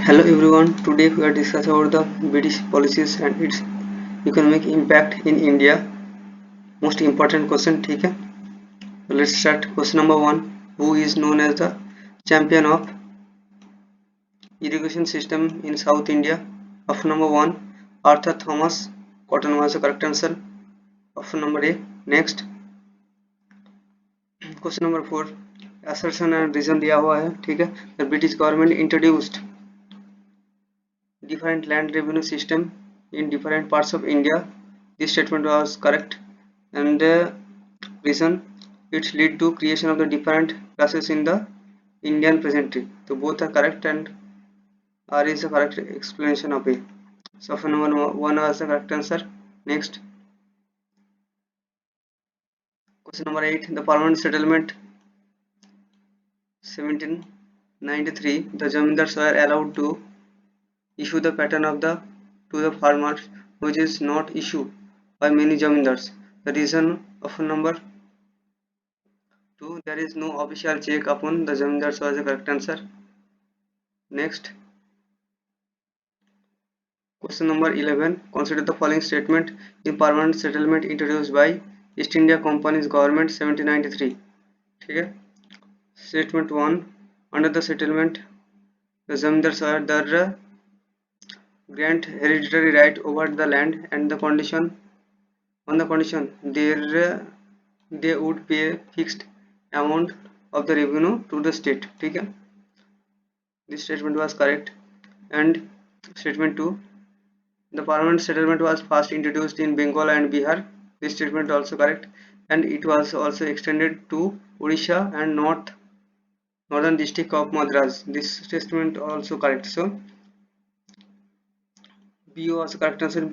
Hello everyone, today we are discussing about the British policies and its economic impact in India. Most important question, ठीक है? Let's start. Question number one. Who is known as the champion of irrigation system in South India? Option number one, Arthur Thomas. Cotton was the correct answer. Option number A. Next. Question number four. Assertion and reason दिया हुआ है, ठीक है? The British government introduced different land revenue system in different parts of India. This statement was correct, and reason it lead to creation of the different classes in the Indian peasantry. So both are correct, and R is the correct explanation of A. So option number one was the correct answer. Next, question number 8. The permanent settlement 1793. The Zamindars were allowed to issue the pattern of the to the farmers, which is not issued by many Zamindars. The reason option number 2. There is no official check upon the Zamindars was the correct answer. Next, question number 11. Consider the following statement in permanent settlement introduced by East India Company's government 1793. ठीक है? Statement 1. Under the settlement, the Zamindars were the grant hereditary right over the land and the condition on the condition they would pay fixed amount of the revenue to the state. ठीक है? This statement was correct. And statement 2. The permanent settlement was first introduced in Bengal and Bihar. This statement also correct, and it was also extended to Odisha and northern district of Madras. This statement also correct. So B was correct answer.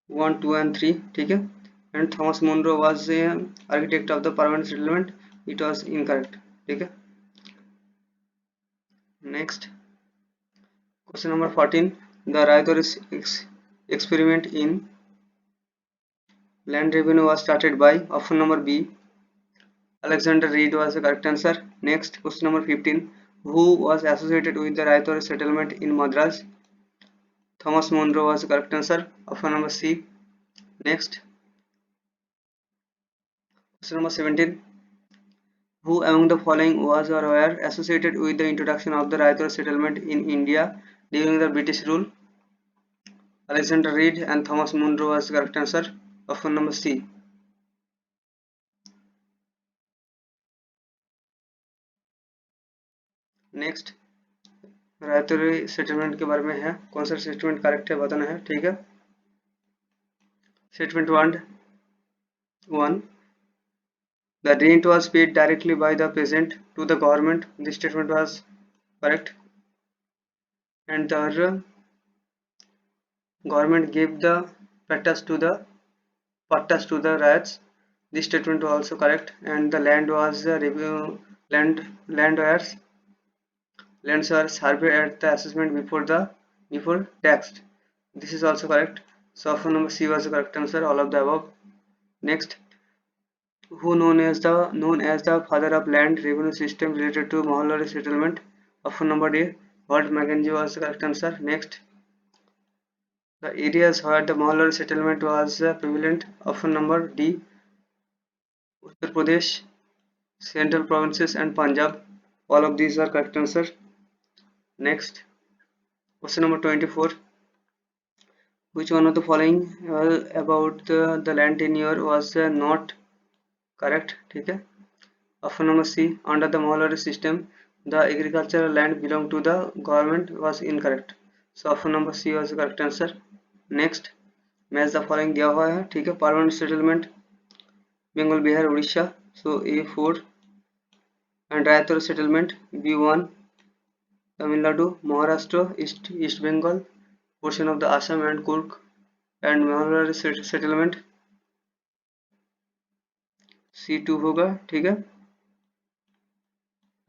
1, 2 and 3. ठीक है? And Thomas Munro was the architect of the permanent settlement. It was incorrect. ठीक है? Next, question number 14. The Raidor experiment in land revenue was started by option number B. Alexander Reed was the correct answer. Next, question number 15. Who was associated with the Raithore settlement in Madras? Thomas Munro was the correct answer. Option number C. Next, question number 17. Who among the following was or were associated with the introduction of the Raithore settlement in India during the British rule? Alexander Reed and Thomas Munro was the correct answer. Option number C. Next, ryotwari settlement के बारे में है, कौन सा statement correct है बताना है. ठीक है? Statement one, the rent was paid directly by the peasant to the government. This statement was correct. And the government gave the pattas to the riots. This statement was also correct. And the land was lands were surveyed at the assessment before taxed. This is also correct. So option number C was the correct answer. All of the above. Next, who known as the father of land revenue system related to Mahalari settlement? Option number A. Walt Mackenzie was the correct answer. Next, the areas where the Mahalari settlement was prevalent. Option number D. Uttar Pradesh, Central Provinces and Punjab. All of these are correct answer. Next, question number 24. Which one of the following about the land tenure was not correct? ठीक है? Option number C. Under the Mahalari system, the agricultural land belonged to the government was incorrect. So option number C was the correct answer. Next, match the following दिया हुआ है. ठीक है? Permanent settlement Bengal, Bihar, Odisha. So A4. And Raithore settlement B1. Tamil Nadu, Maharashtra, East Bengal, portion of the Assam and Kurk. And Mahalari settlement C2 होगा. ठीक है?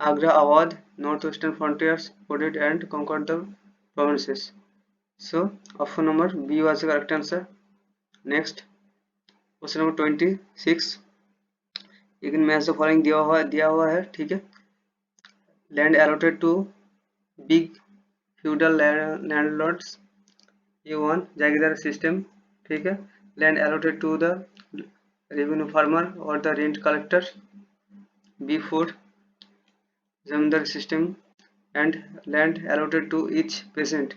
Agra, Awadh, northwestern frontiers, coded and conquered the provinces. So option number B was the correct answer. Next, question number 26. again match the following दिया हुआ है. ठीक है? Land allotted to big feudal landlords. A1 jagirdar system, ठीक है। Land allotted to the revenue farmer और the rent collector. B4 zamindar system and land allotted to each peasant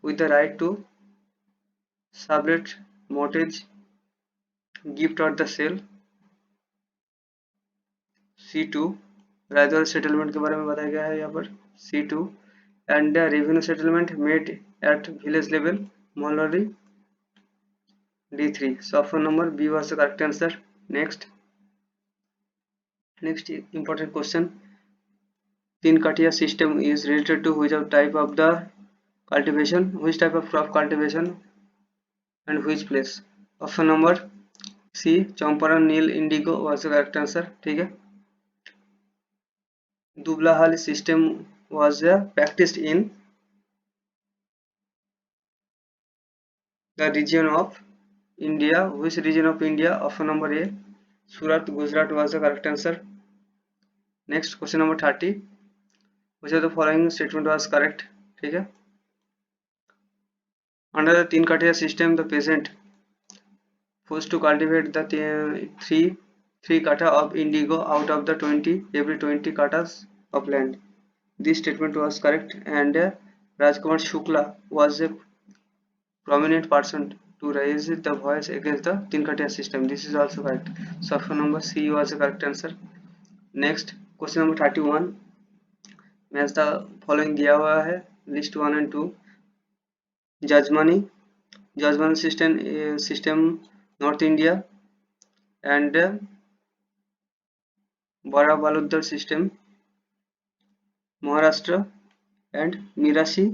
with the right to sublet, mortgage, gift or the sale। C2 राज्य settlement के बारे में बताया गया है यहाँ पर। C2 and the revenue settlement made at village level, Molari। D3 so option number B was the correct answer। Next important question, तीन कटिया system is related to which of type of the cultivation, which type of crop cultivation and which place। Option number C Champaran नील indigo was the correct answer, ठीक है। दुबलाहाली system was practiced in the region of India, which region of India। option number A Surat, Gujarat was the correct answer। Next question number 30, which of the following statement was correct, ठीक है। Under the तीन कटिया system the peasant forced to cultivate the three kata of indigo out of the 20 every 20 katas of land। This statement was correct and Rajkumar Shukla was a prominent person to raise the voice against the तीन कटिया system। This is also correct, so option number C was the correct answer। Next question number 31, match the following दिया हुआ है list 1 and 2। Jajmani system north India and bara balutedar system Maharashtra and Mirasi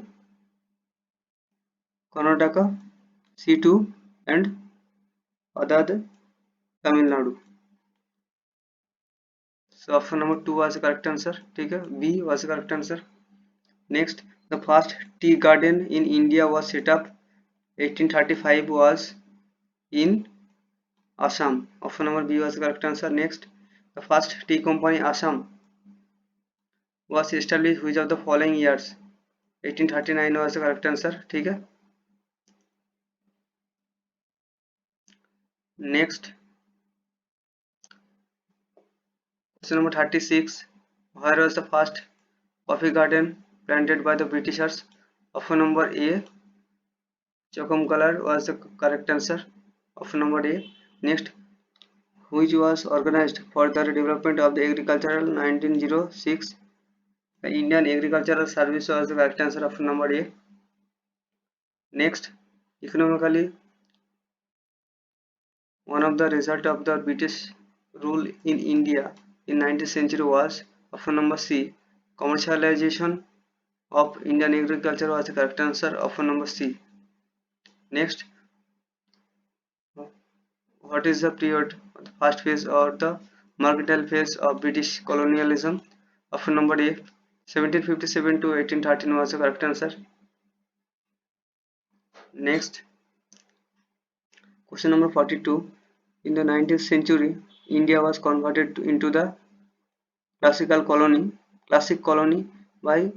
Karnataka. C2 and अदाद Tamil Nadu. So option number 2 was the correct answer, ठीक है। B was the correct answer। Next, the first tea garden in India was set up 1835 was in Assam। option number B was the correct answer। Next, the first tea company Assam was established which of the following years। 1839 was the correct answer, ठीक है। Next question number 36, where was the first coffee garden planted by the Britishers। option number A Chakumkalar was the correct answer, option number A। Next, which was organized for the development of the agricultural 1906। the Indian Agricultural Service was the correct answer, option number A। Next, economically one of the result of the British rule in India in 19th century was option number C commercialization of Indian agriculture was the correct answer, option number C। Next, what is the period, the first phase or the mercantile phase of British colonialism। option number A 1757 to 1813 was the correct answer। Next question number 42, in the 19th century India was converted into the classic colony by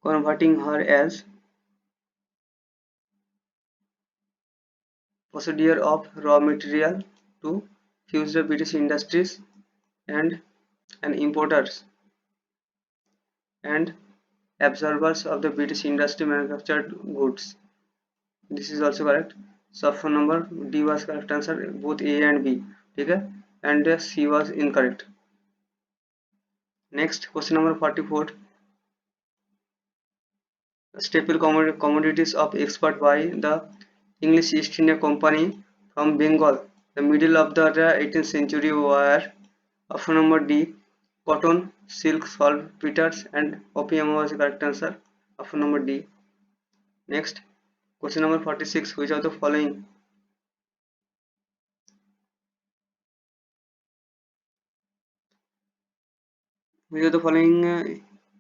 converting her as possessor of raw material to fuse the British industries and importers and absorbers of the British industry manufactured goods। This is also correct, so option number D was correct answer, both A and B, ठीक है, and C was incorrect। Next question number 44, staple commodities of export by the English East India Company from Bengal the middle of the 18th century were option number D cotton, silk, saltpeters and opium was the correct answer, option number D। Next question number 46, which of the following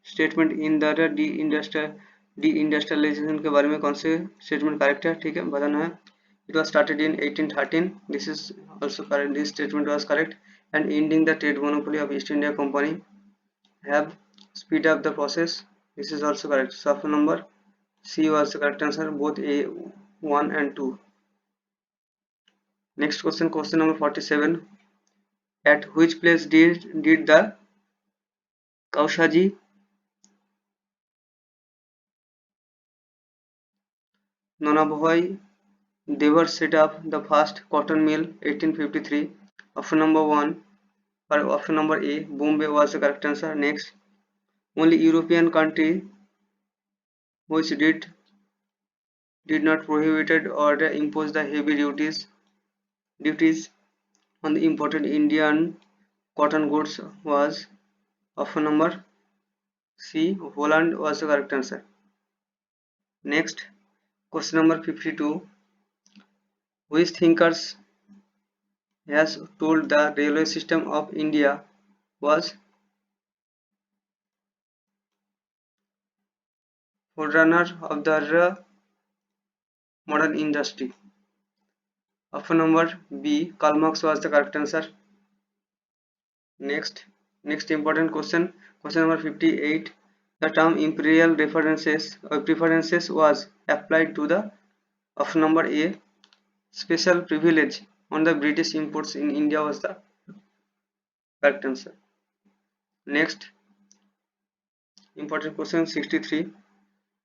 statement in the deindustrialization के बारे में कौन से statement correct है, ठीक है, बताना है। It was started in 1813, this is also correct, this statement was correct. And ending the trade monopoly of east India company have speed up the process, this is also correct, so option number C was the correct answer, both A 1 and 2. Next question, question number 47. At which place did the Kaushaji Nonabhoi Devar set up the first cotton mill 1853? Option number 1 or option number A, Bombay was the correct answer. Next, only European country which did not prohibited or impose the heavy duties on the imported Indian cotton goods was option number C, Holland was the correct answer. Next, question number 52. Which thinkers has told the railway system of India was forerunner of the modern industry? Option number B, Karl Marx was the correct answer. Next important question, question number 58. The term imperial preferences was applied to the option number A, special privilege on the British imports in India was the correct answer. Next important question 63.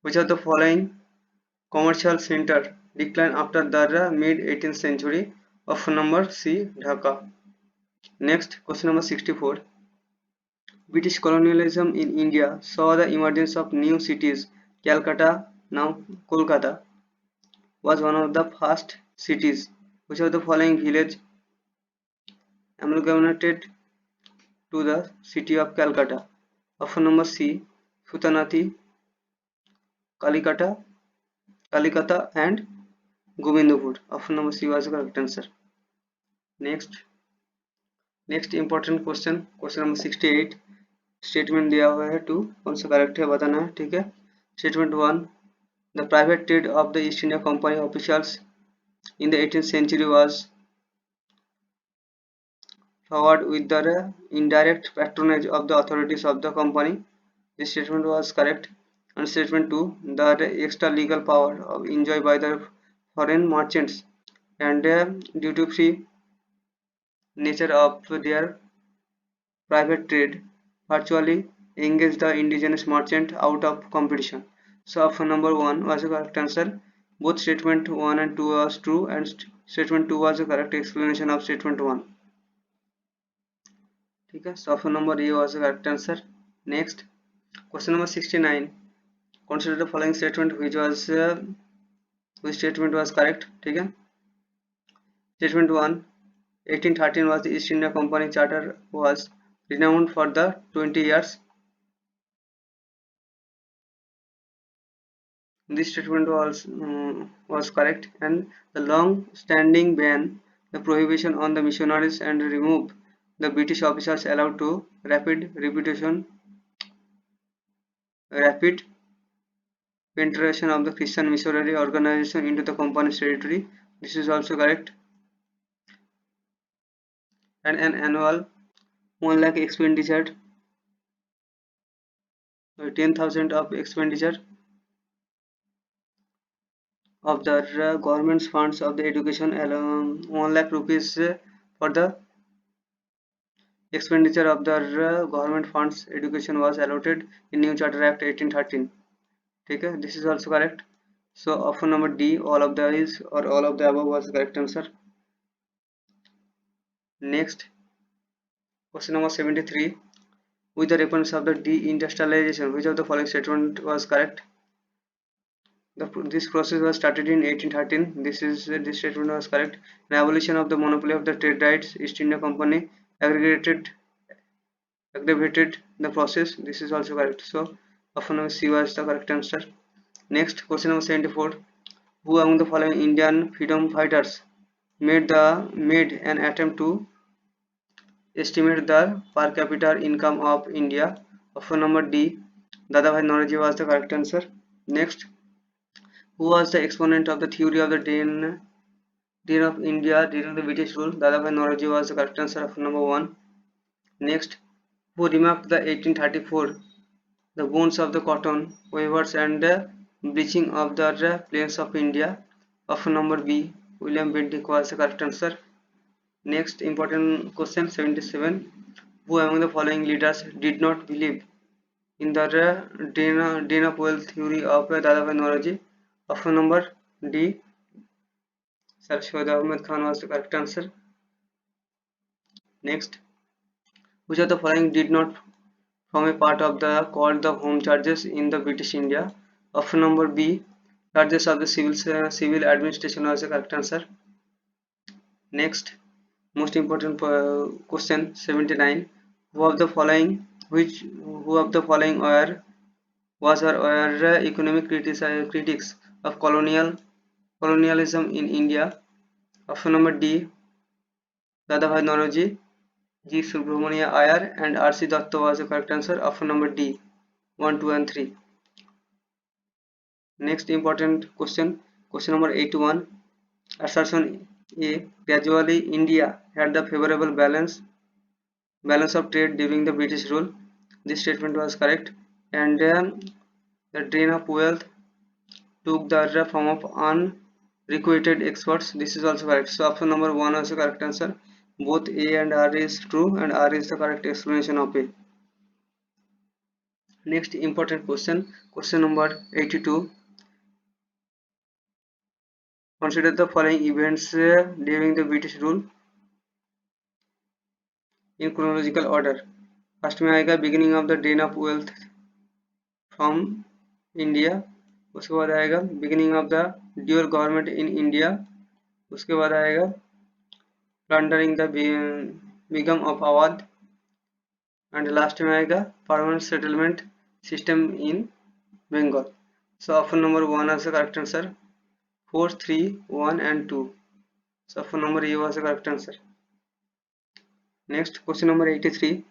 Which of the following commercial center declined after the mid 18th century? Option number C, Dhaka. Next question number 64. British colonialism in India saw the emergence of new cities. Calcutta, now Kolkata, was one of the first cities. Which of the following village amalgamated to the city of Calcutta? Option number C, Sutanati, Kalikata and Govindpur. Option number C was the correct answer. Next important question question number 68. Statement दिया हुआ है 2, कौन सा correct है बताना है. ठीक है. Statement 1. The private trade off the east India company officials in the 18th century was forward with the indirect patronage of the authorities of the company. This statement was correct. And statement 2. The extra legal power enjoyed by the foreign merchants and duty free nature of their private trade virtually engaged the indigenous merchant out of competition. So option number 1 was the correct answer. Both statement 1 and 2 was true, and statement 2 was the correct explanation of statement 1. ठीक है. So option number A was the correct answer. Next question number 69. Consider the following statement which statement was correct. ठीक है. Statement 1. 1813 was the East India Company charter was renowned for the 20 years. This statement was correct. And the long-standing ban, the prohibition on the missionaries and remove the British officers allowed to rapid penetration of the Christian missionary organization into the company's territory. This is also correct. And an annual 1 lakh expenditure, 10,000 of expenditure of the government's funds of the education, 1 lakh rupees for the expenditure of the government funds education was allotted in New Charter Act 1813. Okay, this is also correct. So option number D, all of these or all of the above was the correct answer. Next question number 73. With the reference of the deindustrialization, which of the following statement was correct? This process was started in 1813. This statement was correct. The abolition of the monopoly of the trade rights, East India Company aggravated the process. This is also correct. So option number C was the correct answer. Next question number 74. Who among the following Indian freedom fighters made an attempt to estimate the per capita income of India? Option number D, Dadabhai Naoroji was the correct answer. Next, who was the exponent of the theory of the den of India during the British rule? Dadabhai Naoroji was the correct answer. Option number 1. Next, who remarked the 1834 the bones of the cotton weavers and Bleaching of the plains of India. Option number B, William Bentinck was the correct answer. Next important question 77. Who among the following leaders did not believe in the Dana-Powell theory of Dadabhai Naoroji? Option number D, Sir Shoaib Ahmed Khan was the correct answer. Next, which of the following did not form a part of the called the home charges in the British India? Option number B, charges of the civil administration was the correct answer. Next, most important question 79. Who of the following who of the following were economic critics of colonialism in India? Option number D, Dadabhai Naoroji, G. Subramania Iyer, and R.C. Datta was the correct answer. Option number D, 1, 2, and 3. Next important question, question number 81. Assertion A. Gradually, India had the favorable balance of trade during the British rule. This statement was correct. And the drain of wealth took the form of unrequited exports. This is also correct. So option number 1 was the correct answer. Both A and R is true, and R is the correct explanation of A. Next important question, question number 82. Consider the following events during the British rule in chronological order. First में आएगा beginning of the drain of wealth from India, उसके बाद आएगा beginning of the dual government in India, उसके बाद आएगा plundering the Begum of Awadh, and last में आएगा permanent settlement system in Bengal. So option number 1 is the correct answer. 4, 3, 1 and 2. So option number A was the correct answer. Next question number 83.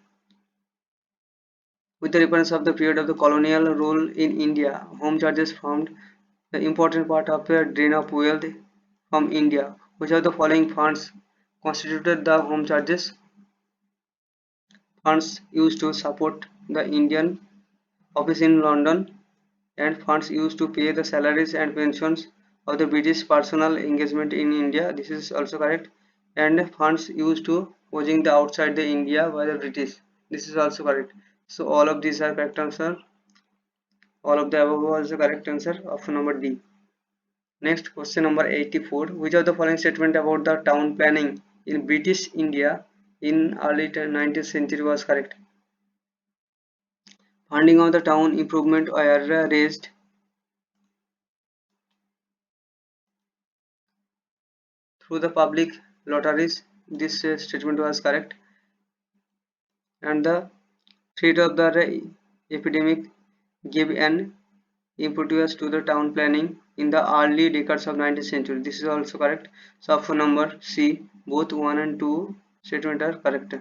With the reference of the period of the colonial rule in India, home charges formed the important part of the drain of wealth from India. Which of the following funds constituted the home charges? Funds used to support the Indian office in London, and funds used to pay the salaries and pensions of the British personnel engagement in India. This is also correct. And funds used to housing the outside the India by the British. This is also correct. So all of these are correct answer. All of the above was the correct answer. Option number D. Next question number 84. Which of the following statement about the town planning in British India in early 19th century was correct? Funding of the town improvement were raised through the public lotteries. This statement was correct. And the threat of the epidemic gave an impetus to the town planning in the early decades of 19th century. This is also correct. So option number C, both 1 and 2 statement are correct.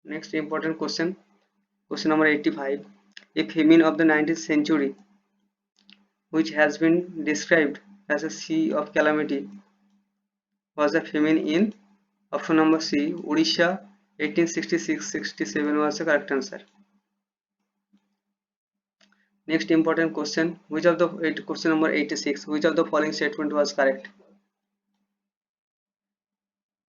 Next important question, question number 85. A famine of the 19th century, which has been described as a sea of calamity, was the famine in option number C, Odisha. 1866-67 was the correct answer. Next important question, which of the question number 86, which of the following statement was correct?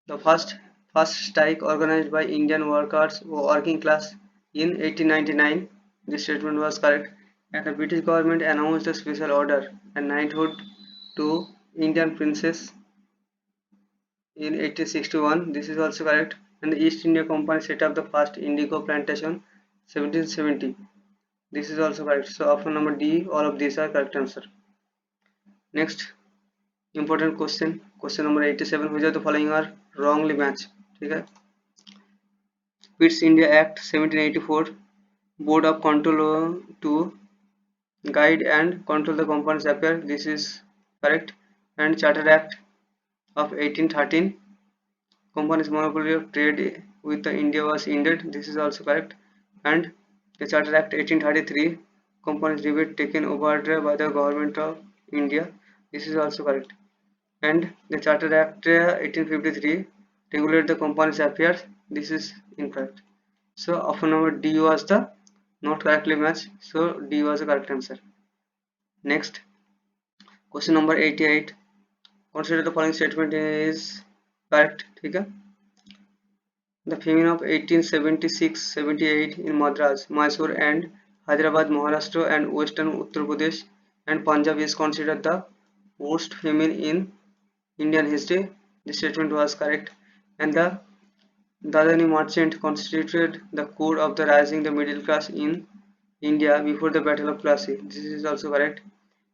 The first strike organized by Indian workers or working class in 1899. This statement was correct. And the British government announced a special order and knighthood to Indian princes in 1861. This is also correct. And the East India Company set up the first indigo plantation 1770. This is also correct. So option number D, all of these are correct answer. Next important question, question number 87. Which of the following are wrongly matched? Okay. Pitt's India Act 1784, Board of Control to guide and control the company's affairs. This is correct. And Charter Act of 1813, company's monopoly of trade with the India was ended. This is also correct. And the Charter Act 1833, company's rebate taken over by the government of India. This is also correct. And the Charter Act 1853 regulate the company's affairs. This is incorrect. So option number D was the not correctly matched. So D was the correct answer. Next, question number 88. Consider the following statement is correct. ठीक है. The famine of 1876-78 in Madras, Mysore and Hyderabad, Maharashtra and western Uttar Pradesh and Punjab is considered the worst famine in Indian history. This statement was correct. And the Dadani merchant constituted the core of the rising the middle class in India before the Battle of Plassey. This is also correct.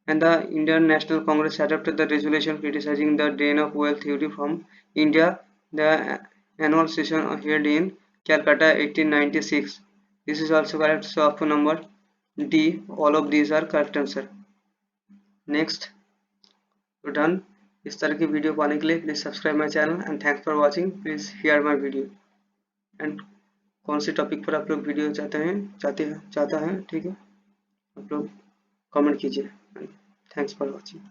And the Indian National Congress adopted the resolution criticizing the drain of wealth theory from India. The annual session held in Calcutta 1896. This is also correct. So option number D, all of these are correct answer. Next, we're done. इस तरह की video पाने के लिए please subscribe my channel and thanks for watching. Please share my video. And कौन से topic पर आप लोग वीडियो चाहता है, ठीक है, आप लोग कमेंट कीजिए. Thanks for watching.